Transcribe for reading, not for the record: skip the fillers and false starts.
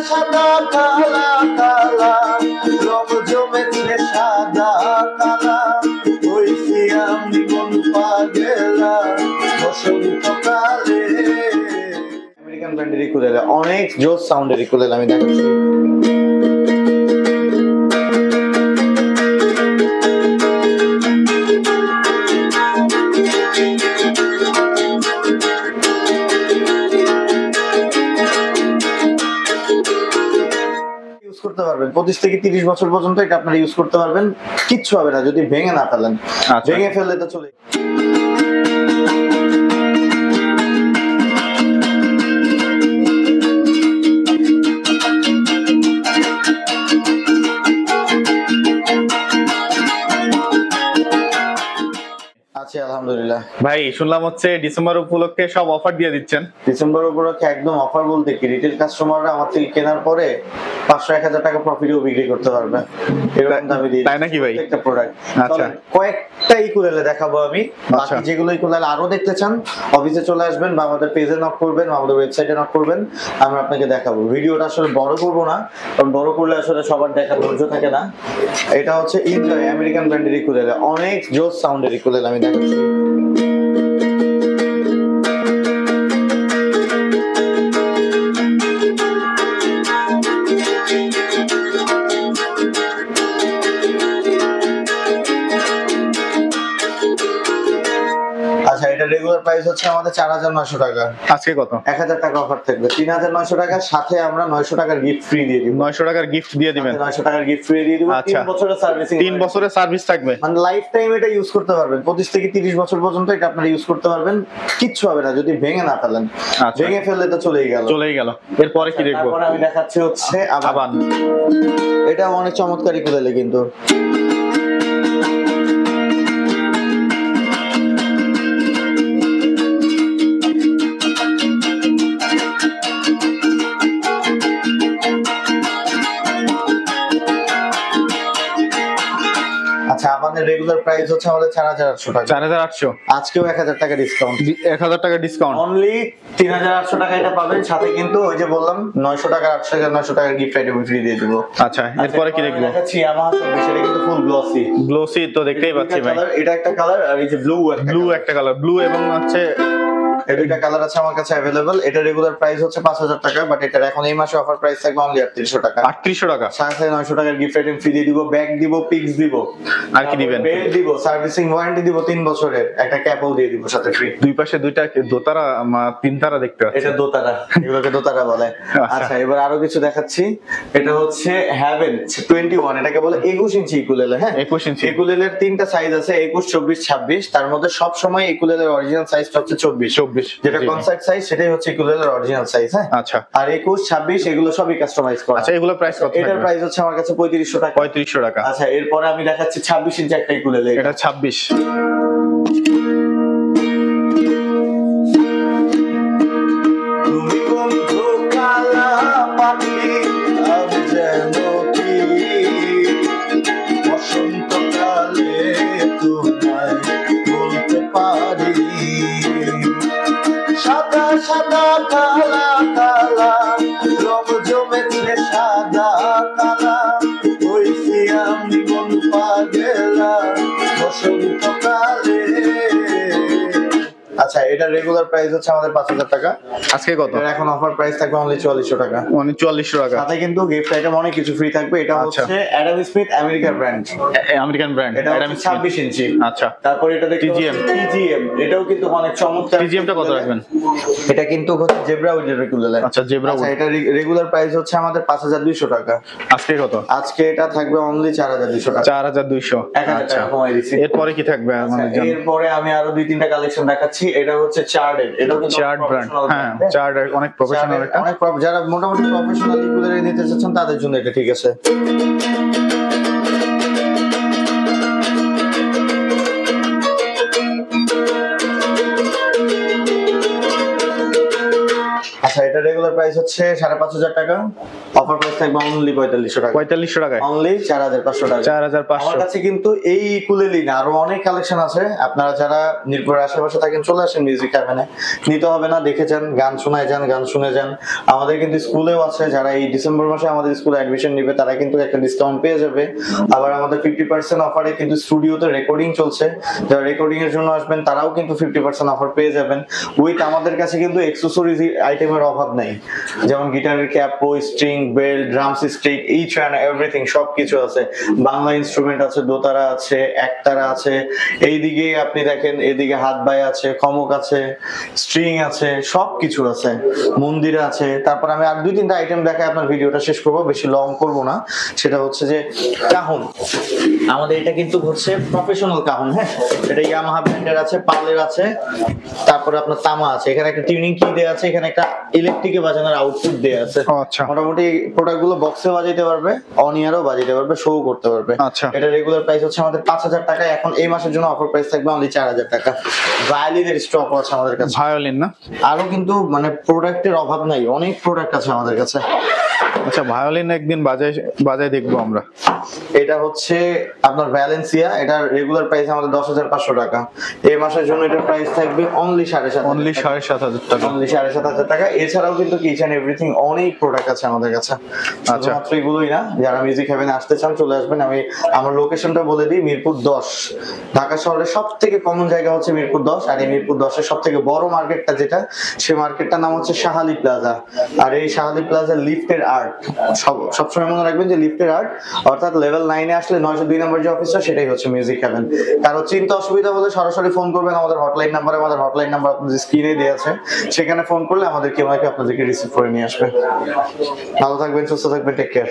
সাদা কালা কালা রং জমেছে সাদা কালা হইছি আমি মন পাগেলা বসন্তকালে। আমেরিকান ব্র্যান্ডের ইকুলেলে, অনেক জোস সাউন্ডের ইকুলেলে আমি দেখাচ্ছি। করতে পারবেন 25 থেকে 30 বছর পর্যন্ত এটা আপনারা ইউজ করতে পারবেন, কিচ্ছু হবে না যদি ভেঙে না ফেলেন। ভেঙে ফেললে তো চলে। আচ্ছা আলহামদুলিল্লাহ। ভাই শুনলাম হচ্ছে ডিসেম্বর উপলক্ষে সব অফার দিয়ে দিচ্ছেন। ডিসেম্বর উপলক্ষে একদম অফার বলতে কি, রিটেল কাস্টমাররা আমার থেকে কেনার পরে 500-1000 টাকা প্রফিটও বিক্রি করতে পারবে, এরকম দামে দিয়ে। তাই নাকি ভাই? একটা প্রোডাক্ট। আচ্ছা কয়েকটা ইকুলেলে দেখাবো আমি, বাকি যেগুলো ইকুলেলে আরো দেখতে চান অফিসে চলে আসবেন বা আমাদের পেজে নক করবেন বা আমাদের ওয়েবসাইটে নক করবেন, আমরা আপনাকে দেখাবো। ভিডিওটা আসলে বড় করবো না, কারণ বড় করলে আসলে সবার দেখার ধৈর্য থাকে না। এটা হচ্ছে এনজয় আমেরিকান ব্র্যান্ডের ইকুলেলে, অনেক জোস সাউন্ডের ইকুলেলে আমি দেখাচ্ছি। আচ্ছা এটা রেগুলার প্রাইস হচ্ছে আমাদের 4900 টাকা। আজকে কত? 1000 টাকা অফার থাকবে, 3900 টাকার সাথে আমরা 900 টাকার গিফট ফ্রি দিয়ে দিব। 900 টাকার গিফট দিয়ে দিবেন? 900 টাকার গিফট ফ্রি দিয়ে দিব। 3 বছরের সার্ভিসিং, 3 বছরের সার্ভিস থাকবে, মানে লাইফ টাইম এটা ইউজ করতে পারবেন। 25 থেকে 30 বছর পর্যন্ত এটা আপনারা ইউজ করতে পারবেন, কিচ্ছু হবে না যদি ভেঙে না ফেলেন। ভেঙে ফেললে তো চলেই গেল। এরপরে কি দেখবো? তারপর আমি দেখাচ্ছি হচ্ছে আবান। এটা অনেক চমৎকার ইকুলেলে কিন্তু। আচ্ছা আমাদের রেগুলার প্রাইস হচ্ছে আমাদের 4800 টাকা। 4800। আজকেও 1000 টাকা ডিসকাউন্ট। 1000 টাকা ডিসকাউন্ট, অনলি 3800 টাকা এটা পাবেন, সাথে কিন্তু ওই যে বললাম 900 টাকা 800 টাকা 900 টাকার গিফট আইটেম ফ্রি দিয়ে দেব। আচ্ছা এরপরে কি দেখবো? দেখাচ্ছি ইয়ামাহা সেটা কিন্তু ফুল গ্লসি তো দেখতেই পাচ্ছি ভাই। এটা একটা কালার আর এই যে ব্লু একটা কালার, ব্লু এবং হচ্ছে এই দুইটা কালার আছে আমার কাছে अवेलेबल। এটা রেগুলার প্রাইস হচ্ছে 5000 টাকা, বাট এটার এখন এই মাসে অফার প্রাইস থাকবে অনলি 3800 টাকা। 3800 টাকা, সাথে 900 টাকার গিফট আইটেম ফ্রি দিয়ে দিব, ব্যাগ দিব, পিক্স দিব, আর কি দিবেন? বেল্ট দিব, সার্ভিসিং ওয়ারেন্টি দিব 3 বছরের, একটা ক্যাপও দিয়ে দিব সাথে ফ্রি। দুই পাশে দুইটা দোতারা, তিনতারা দেখতে পাচ্ছি। এটা দোতারা, এগুলোকে দোতারা বলে। আচ্ছা এবার আরো কিছু দেখাচ্ছি। এটা হচ্ছে হ্যাভেন 21, এটাকে বলে 21 ইঞ্চি ইকুলেলে। হ্যাঁ 21 ইঞ্চি ইকুলেলের 3টা সাইজ আছে, 21, 24, 26। তার মধ্যে সব সময় ইকুলেলের অরিজিনাল সাইজটা হচ্ছে 24, যেটা কনসার্ট সাইজ, সেটাই হচ্ছে ইকুলেলের অরিজিনাল সাইজ। হ্যাঁ আচ্ছা। আর 21, 26 এগুলো সবই কাস্টমাইজ করা। আচ্ছা এগুলো প্রাইস কত? এটার প্রাইস হচ্ছে আমার কাছে 3500 টাকা। 3500 টাকা। আচ্ছা এরপরে আমি দেখাচ্ছি 26 ইঞ্চি একটা ইকুলেলে। এটা 26। তুমি বন্ধু কালা পাখি আমি যেন কি বসন্তকালে তোমায় বলতে পারি। সাদা সাদা কালা কালা রং জমেছে সাদা কালা হইছি আমি মন পাগেলা বসন্তকালে। আচ্ছা এটা রেগুলার প্রাইস হচ্ছে আমাদের 5000 টাকা। আজকে কত? এখন অফার প্রাইস থাকবে অনলি 4400 টাকা। 4400 টাকা, সাথে কিন্তু গিফট আইটেম অনেক কিছু ফ্রি থাকবে। এটা হচ্ছে অ্যাডাম স্মিথ আমেরিকান ব্র্যান্ড। এটা অ্যাডাম 26 ইঞ্চি। আচ্ছা তারপর এটা দেখতে TGM, এটাও কিন্তু অনেক চমৎকার। TGM টা কত রাখবেন? এটা কিন্তু হচ্ছে জেব্রা উডের রেগুলার। আচ্ছা জেব্রা উড। এটা রেগুলার প্রাইস হচ্ছে আমাদের 5200 টাকা। আজকে কত? আজকে এটা থাকবে অনলি 4200 টাকা। 4200। আচ্ছা এরপরে কি থাকবে আমাদের জন্য? এরপরে আমি আরো 2-3টা কালেকশন দেখাচ্ছি। এটা হচ্ছে চার্ডের, এটা কিন্তু চার্ড ব্র্যান্ড। হ্যাঁ চার্ড অনেক প্রফেশনাল, এটা অনেক যারা মোটামুটি প্রফেশনাল ইকুলেলে নিতে চাচ্ছেন তাদের জন্য এটা ঠিক আছে। আচ্ছা এটা রেগুলার রেগুলার প্রাইস হচ্ছে 5,500 টাকা, অফার প্রাইস থাকবে অনলি 4500 টাকা। 4500 টাকায় অনলি 4500 টাকা। 4500। আমার কাছে কিন্তু এই কুলেলি না আরো অনেক কালেকশন আছে। আপনারা যারা মিরপুরের আশেপাশে থাকেন চলে আসেন মিউজিক হ্যাভেনে, নিতে হবে না, দেখে যান, গান শোনায় যান, গান শুনে যান। আমাদের কিন্তু স্কুলেও আছে, যারা এই ডিসেম্বর মাসে আমাদের স্কুলে অ্যাডমিশন নেবে তারা কিন্তু একটা ডিসকাউন্ট পেয়ে যাবে। আবার আমাদের 50% অফারে কিন্তু স্টুডিওতে রেকর্ডিং চলছে, যারা রেকর্ডিং এর জন্য আসবেন তারাও কিন্তু 50% অফার পেয়ে যাবেন। উইথ আমাদের কাছে কিন্তু এক্সেসরিজ আইটেমের অভাব নাই, যেমন গিটারের capo, string, bell, drums stick, each and everything সবকিছু আছে। বাংলা ইনস্ট্রুমেন্ট আছে, দোতারা আছে, একতারা আছে, এইদিকে আপনি দেখেন এদিকে হাত বাই আছে, খমক আছে, স্ট্রিং আছে, সবকিছু আছে, মন্দির আছে। তারপর আমি আর 2-3টা আইটেম দেখাই, আপনার ভিডিওটা শেষ করবো, বেশি লং করবো না। সেটা হচ্ছে যে কাহন, আমাদের এটা কিন্তু হচ্ছে প্রফেশনাল কাহন। হ্যাঁ, এটা ইয়ামাহা ব্র্যান্ডের আছে, পালের আছে, তারপরে আপনার তামা আছে, এখানে একটা টিউনিং কি দেয়া আছে, এখানে একটা ইলেকট্রিকে বাজানোর আউটপুট দেয়া আছে। আচ্ছা, মোটামুটি প্রোডাক্ট গুলো বক্সে বাজাইতে পারবে, অন ইয়ারও বাজাইতে পারবে, শো করতে পারবে। আচ্ছা, এটা রেগুলার প্রাইস হচ্ছে আমাদের 5000 টাকা, এখন এই মাসের জন্য অফার প্রাইস থাকবে অনলি 4000 টাকা। ভায়োলিনের স্টক আছে আমাদের কাছে, ভায়োলিন না? আরো কিন্তু মানে প্রোডাক্টের অভাব নাই, অনেক প্রোডাক্ট আছে আমাদের কাছে। আচ্ছা, ভায়োলিন একদিন বাজায় দেখবো আমরা। এটা হচ্ছে আপনার ভ্যালেন্সিয়া, এটার রেগুলার প্রাইস আমাদের 10,500 টাকা। এই মাসের জন্য এটার প্রাইস থাকবে অনলি 7,500, অনলি 7,500 টাকা, অনলি 7,500 টাকা। এছাড়াও কিন্তু কিচেন এভরিথিং অনেক প্রোডাক্ট আছে আমাদের কাছে। আচ্ছা, মাত্র এগুলোই না, যারা মিউজিক হ্যাভেনে আসতে চান চলে আসবেন। আমি আমার লোকেশনটা বলে দিই, মিরপুর 10। ঢাকা শহরের সব থেকে কমন জায়গা হচ্ছে মিরপুর 10, আর এই মিরপুর 10-এর সব থেকে বড় মার্কেটটা যেটা, সেই মার্কেটটার নাম হচ্ছে শাহালি প্লাজা। আর এই শাহালি প্লাজা লিফটের আর্ট, সবসময় মনে রাখবেন যে লিফটের আর্ট, অর্থাৎ লেভেল 9-এ আসলে 902 নম্বর যে অফিসটা, সেটাই হচ্ছে মিউজিক হ্যাভেন। কারো চিন্তা অসুবিধা হলে সরাসরি ফোন করবেন আমাদের হটলাইন নাম্বারে। আমাদের হটলাইন নাম্বার আপনাদের স্ক্রিনে দেওয়া আছে, সেখানে ফোন করলে আমাদের কেউ আপনাদেরকে রিসিভ করে নিয়ে আসবে। ভালো থাকবেন, সুস্থ থাকবেন, টেক কেয়ার।